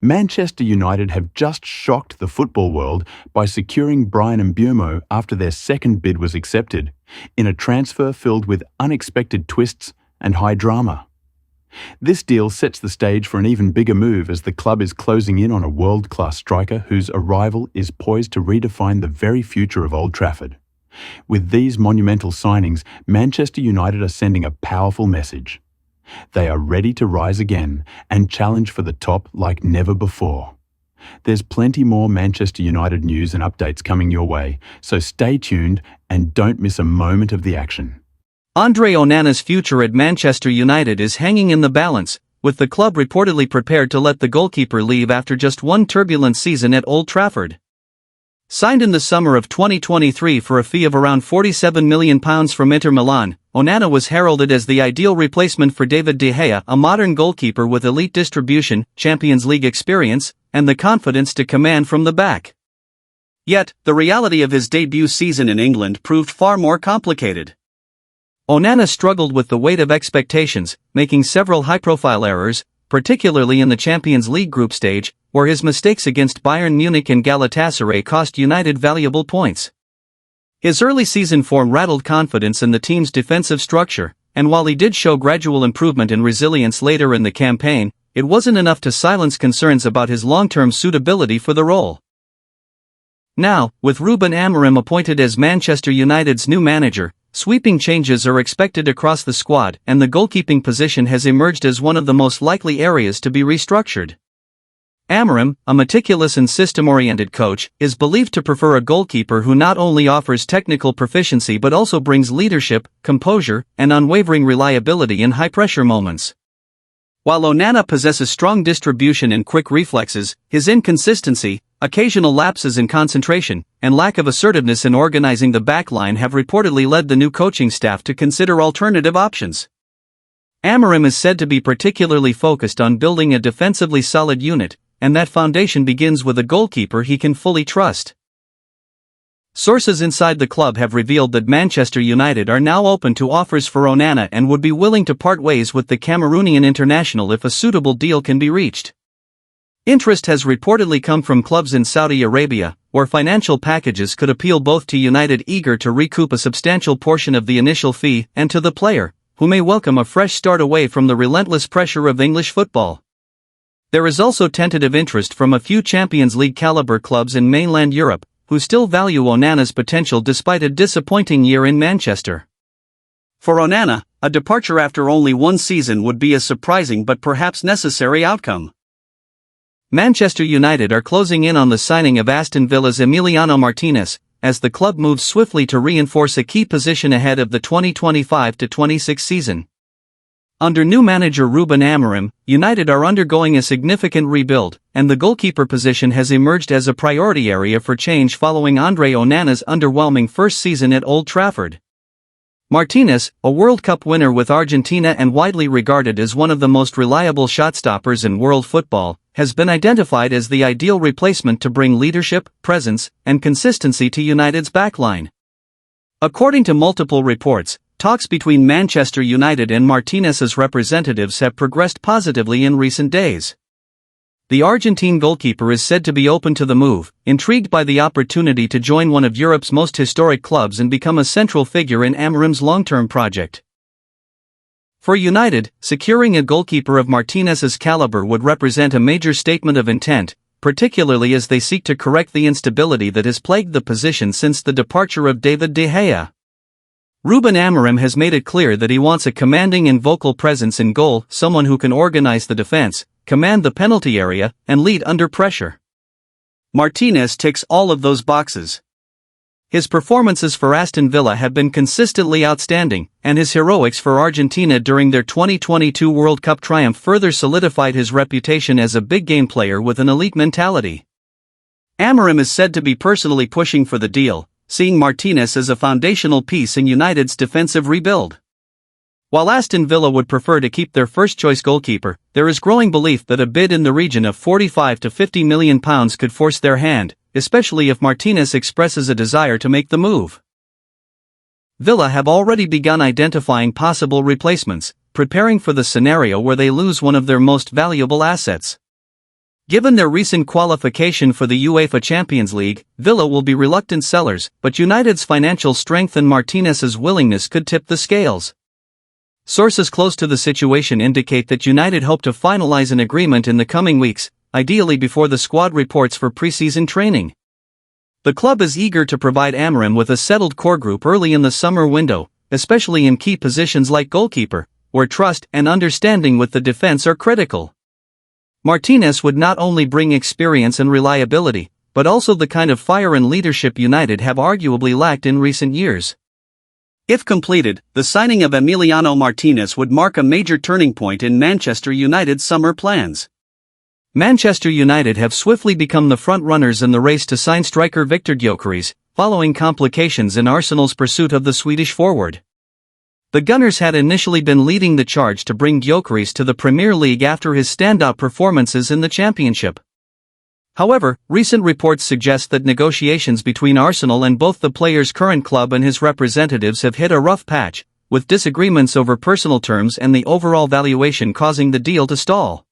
Manchester United have just shocked the football world by securing Bryan Mbeumo after their second bid was accepted, in a transfer filled with unexpected twists and high drama. This deal sets the stage for an even bigger move as the club is closing in on a world-class striker whose arrival is poised to redefine the very future of Old Trafford. With these monumental signings, Manchester United are sending a powerful message. They are ready to rise again and challenge for the top like never before. There's plenty more Manchester United news and updates coming your way, so stay tuned and don't miss a moment of the action. Andre Onana's future at Manchester United is hanging in the balance, with the club reportedly prepared to let the goalkeeper leave after just one turbulent season at Old Trafford. Signed in the summer of 2023 for a fee of around £47 million from Inter Milan, Onana was heralded as the ideal replacement for David De Gea, a modern goalkeeper with elite distribution, Champions League experience, and the confidence to command from the back. Yet, the reality of his debut season in England proved far more complicated. Onana struggled with the weight of expectations, making several high-profile errors, particularly in the Champions League group stage, where his mistakes against Bayern Munich and Galatasaray cost United valuable points. His early season form rattled confidence in the team's defensive structure, and while he did show gradual improvement and resilience later in the campaign, it wasn't enough to silence concerns about his long-term suitability for the role. Now, with Rúben Amorim appointed as Manchester United's new manager, sweeping changes are expected across the squad, and the goalkeeping position has emerged as one of the most likely areas to be restructured. Amorim, a meticulous and system-oriented coach, is believed to prefer a goalkeeper who not only offers technical proficiency but also brings leadership, composure, and unwavering reliability in high-pressure moments. While Onana possesses strong distribution and quick reflexes, his inconsistency, occasional lapses in concentration, and lack of assertiveness in organizing the backline have reportedly led the new coaching staff to consider alternative options. Amorim is said to be particularly focused on building a defensively solid unit, and that foundation begins with a goalkeeper he can fully trust. Sources inside the club have revealed that Manchester United are now open to offers for Onana and would be willing to part ways with the Cameroonian international if a suitable deal can be reached. Interest has reportedly come from clubs in Saudi Arabia, where financial packages could appeal both to United eager to recoup a substantial portion of the initial fee and to the player, who may welcome a fresh start away from the relentless pressure of English football. There is also tentative interest from a few Champions League caliber clubs in mainland Europe, who still value Onana's potential despite a disappointing year in Manchester. For Onana, a departure after only one season would be a surprising but perhaps necessary outcome. Manchester United are closing in on the signing of Aston Villa's Emiliano Martinez, as the club moves swiftly to reinforce a key position ahead of the 2025-26 season. Under new manager Rúben Amorim, United are undergoing a significant rebuild, and the goalkeeper position has emerged as a priority area for change following Andre Onana's underwhelming first season at Old Trafford. Martinez, a World Cup winner with Argentina and widely regarded as one of the most reliable shot-stoppers in world football, has been identified as the ideal replacement to bring leadership, presence, and consistency to United's backline. According to multiple reports, talks between Manchester United and Martinez's representatives have progressed positively in recent days. The Argentine goalkeeper is said to be open to the move, intrigued by the opportunity to join one of Europe's most historic clubs and become a central figure in Amorim's long-term project. For United, securing a goalkeeper of Martinez's caliber would represent a major statement of intent, particularly as they seek to correct the instability that has plagued the position since the departure of David De Gea. Rúben Amorim has made it clear that he wants a commanding and vocal presence in goal, someone who can organize the defense, command the penalty area, and lead under pressure. Martinez ticks all of those boxes. His performances for Aston Villa have been consistently outstanding, and his heroics for Argentina during their 2022 World Cup triumph further solidified his reputation as a big-game player with an elite mentality. Amorim is said to be personally pushing for the deal, seeing Martinez as a foundational piece in United's defensive rebuild. While Aston Villa would prefer to keep their first-choice goalkeeper, there is growing belief that a bid in the region of £45 to £50 million could force their hand, especially if Martinez expresses a desire to make the move. Villa have already begun identifying possible replacements, preparing for the scenario where they lose one of their most valuable assets. Given their recent qualification for the UEFA Champions League, Villa will be reluctant sellers, but United's financial strength and Martinez's willingness could tip the scales. Sources close to the situation indicate that United hope to finalize an agreement in the coming weeks, ideally before the squad reports for pre-season training. The club is eager to provide Amorim with a settled core group early in the summer window, especially in key positions like goalkeeper, where trust and understanding with the defense are critical. Martinez would not only bring experience and reliability, but also the kind of fire and leadership United have arguably lacked in recent years. If completed, the signing of Emiliano Martinez would mark a major turning point in Manchester United's summer plans. Manchester United have swiftly become the front-runners in the race to sign striker Victor Gyökeres, following complications in Arsenal's pursuit of the Swedish forward. The Gunners had initially been leading the charge to bring Gyökeres to the Premier League after his standout performances in the Championship. However, recent reports suggest that negotiations between Arsenal and both the player's current club and his representatives have hit a rough patch, with disagreements over personal terms and the overall valuation causing the deal to stall.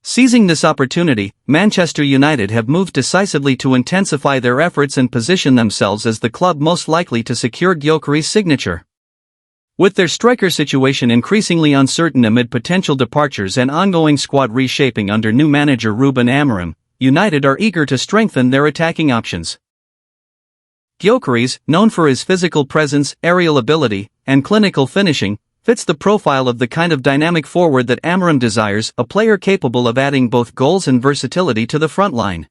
Seizing this opportunity, Manchester United have moved decisively to intensify their efforts and position themselves as the club most likely to secure Gyökeres' signature. With their striker situation increasingly uncertain amid potential departures and ongoing squad reshaping under new manager Rúben Amorim, United are eager to strengthen their attacking options. Gyökeres, known for his physical presence, aerial ability, and clinical finishing, fits the profile of the kind of dynamic forward that Amorim desires, a player capable of adding both goals and versatility to the front line.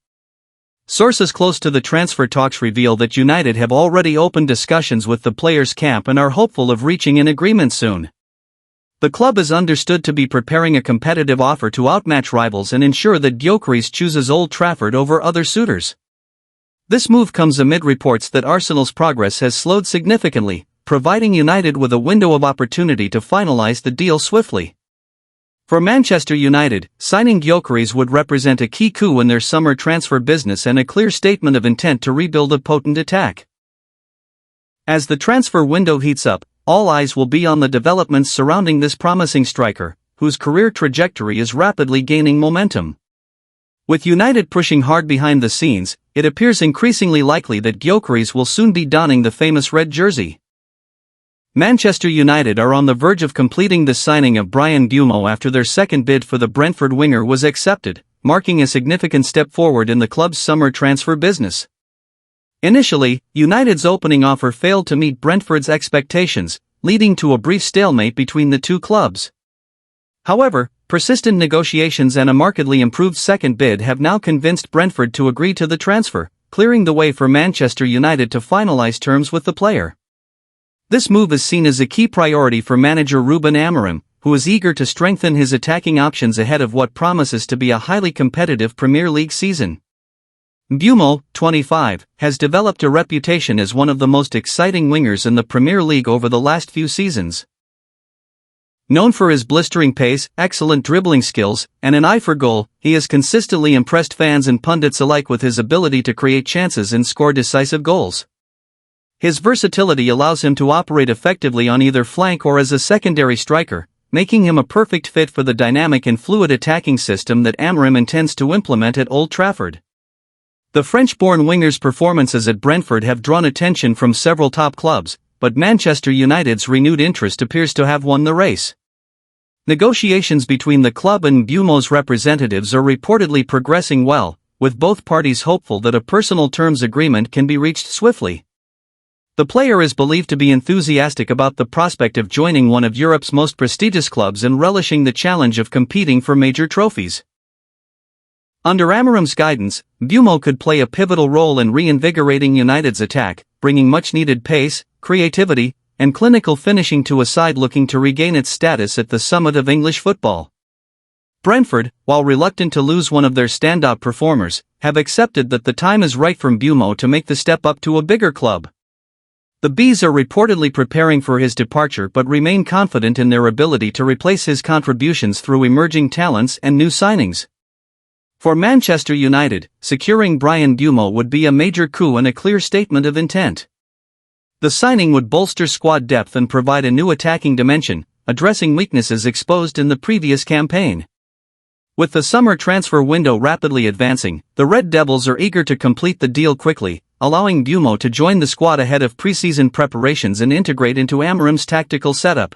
Sources close to the transfer talks reveal that United have already opened discussions with the players' camp and are hopeful of reaching an agreement soon. The club is understood to be preparing a competitive offer to outmatch rivals and ensure that Gyökeres chooses Old Trafford over other suitors. This move comes amid reports that Arsenal's progress has slowed significantly, providing United with a window of opportunity to finalize the deal swiftly. For Manchester United, signing Gyökeres would represent a key coup in their summer transfer business and a clear statement of intent to rebuild a potent attack. As the transfer window heats up, all eyes will be on the developments surrounding this promising striker, whose career trajectory is rapidly gaining momentum. With United pushing hard behind the scenes, it appears increasingly likely that Gyökeres will soon be donning the famous red jersey. Manchester United are on the verge of completing the signing of Bryan Mbeumo after their second bid for the Brentford winger was accepted, marking a significant step forward in the club's summer transfer business. Initially, United's opening offer failed to meet Brentford's expectations, leading to a brief stalemate between the two clubs. However, persistent negotiations and a markedly improved second bid have now convinced Brentford to agree to the transfer, clearing the way for Manchester United to finalize terms with the player. This move is seen as a key priority for manager Rúben Amorim, who is eager to strengthen his attacking options ahead of what promises to be a highly competitive Premier League season. Mbeumo, 25, has developed a reputation as one of the most exciting wingers in the Premier League over the last few seasons. Known for his blistering pace, excellent dribbling skills, and an eye for goal, he has consistently impressed fans and pundits alike with his ability to create chances and score decisive goals. His versatility allows him to operate effectively on either flank or as a secondary striker, making him a perfect fit for the dynamic and fluid attacking system that Amorim intends to implement at Old Trafford. The French-born winger's performances at Brentford have drawn attention from several top clubs, but Manchester United's renewed interest appears to have won the race. Negotiations between the club and Mbeumo's representatives are reportedly progressing well, with both parties hopeful that a personal terms agreement can be reached swiftly. The player is believed to be enthusiastic about the prospect of joining one of Europe's most prestigious clubs and relishing the challenge of competing for major trophies. Under Amorim's guidance, Mbeumo could play a pivotal role in reinvigorating United's attack, bringing much-needed pace, creativity, and clinical finishing to a side looking to regain its status at the summit of English football. Brentford, while reluctant to lose one of their standout performers, have accepted that the time is right for Mbeumo to make the step up to a bigger club. The Bees are reportedly preparing for his departure but remain confident in their ability to replace his contributions through emerging talents and new signings. For Manchester United, securing Bryan Mbeumo would be a major coup and a clear statement of intent. The signing would bolster squad depth and provide a new attacking dimension, addressing weaknesses exposed in the previous campaign. With the summer transfer window rapidly advancing, the Red Devils are eager to complete the deal quickly, allowing Mbeumo to join the squad ahead of preseason preparations and integrate into Amorim's tactical setup.